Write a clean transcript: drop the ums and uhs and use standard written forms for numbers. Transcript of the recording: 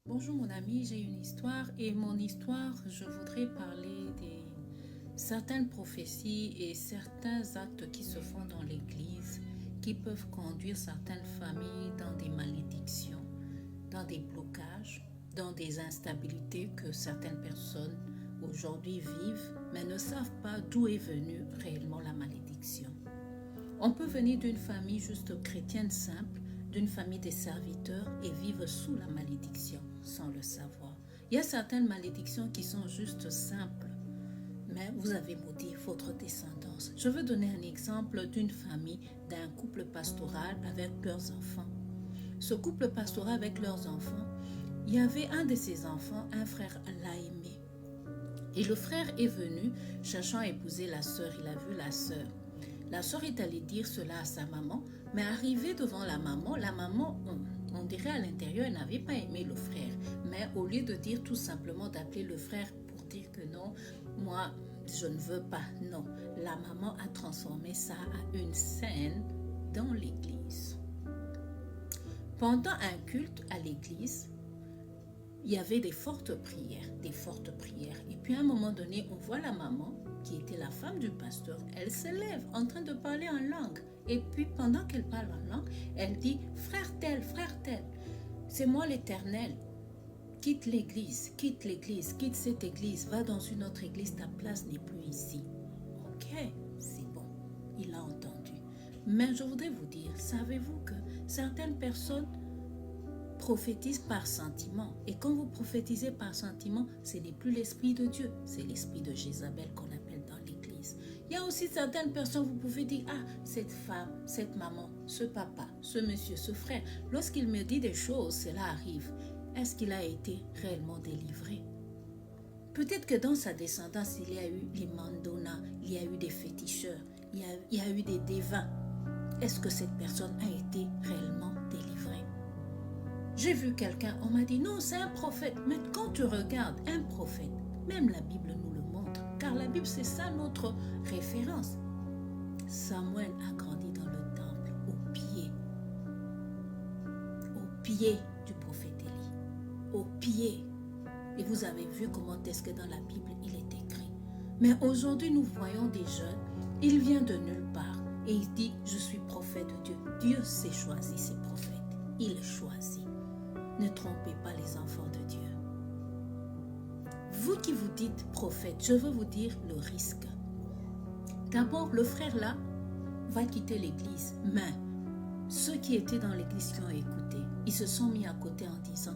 Bonjour mon ami, j'ai une histoire et mon histoire, je voudrais parler de certaines prophéties et certains actes qui se font dans l'Église qui peuvent conduire certaines familles dans des malédictions, dans des blocages, dans des instabilités que certaines personnes aujourd'hui vivent mais ne savent pas d'où est venue réellement la malédiction. On peut venir d'une famille juste chrétienne simple, d'une famille des serviteurs et vivre sous la malédiction sans le savoir. Il y a certaines malédictions qui sont juste simples, mais vous avez maudit votre descendance. Je veux donner un exemple d'une famille, d'un couple pastoral avec leurs enfants. Ce couple pastoral avec leurs enfants, il y avait un de ses enfants, un frère l'a aimé. Et le frère est venu cherchant à épouser la sœur, il a vu la sœur. La sœur est allée dire cela à sa maman, mais arrivée devant la maman, on dirait à l'intérieur, elle n'avait pas aimé le frère. Mais au lieu de dire tout simplement d'appeler le frère pour dire que non, moi, je ne veux pas, non. La maman a transformé ça à une scène dans l'église. Pendant un culte à l'église, il y avait des fortes prières. Et puis à un moment donné, on voit la maman, qui était la femme du pasteur, elle se lève en train de parler en langue. Et puis pendant qu'elle parle en langue, elle dit « Frère tel, c'est moi l'Éternel. Quitte l'église, quitte cette église, va dans une autre église, ta place n'est plus ici. » Ok, c'est bon, il a entendu. Mais je voudrais vous dire, savez-vous que certaines personnes prophétisent par sentiment. Et quand vous prophétisez par sentiment, ce n'est plus l'esprit de Dieu, c'est l'esprit de Jézabel qu'on appelle dans l'église. Il y a aussi certaines personnes, vous pouvez dire, ah, cette femme, cette maman, ce papa, ce monsieur, ce frère, lorsqu'il me dit des choses, cela arrive. Est-ce qu'il a été réellement délivré? Peut-être que dans sa descendance, il y a eu les mandona, il y a eu des féticheurs, il y a eu des dévins. Est-ce que cette personne a été réellement délivrée? J'ai vu quelqu'un, on m'a dit non, c'est un prophète. Mais quand tu regardes un prophète, même la Bible nous le montre, car la Bible c'est ça notre référence. Samuel a grandi dans le temple, au pied du prophète Élie, au pied. Et vous avez vu comment est-ce que dans la Bible il est écrit. Mais aujourd'hui nous voyons des jeunes, il vient de nulle part et il dit je suis prophète de Dieu. Dieu s'est choisi ses prophètes, il choisit. Ne trompez pas les enfants de Dieu. Vous qui vous dites prophète, je veux vous dire le risque. D'abord, le frère là va quitter l'église, mais ceux qui étaient dans l'église qui ont écouté, ils se sont mis à côté en disant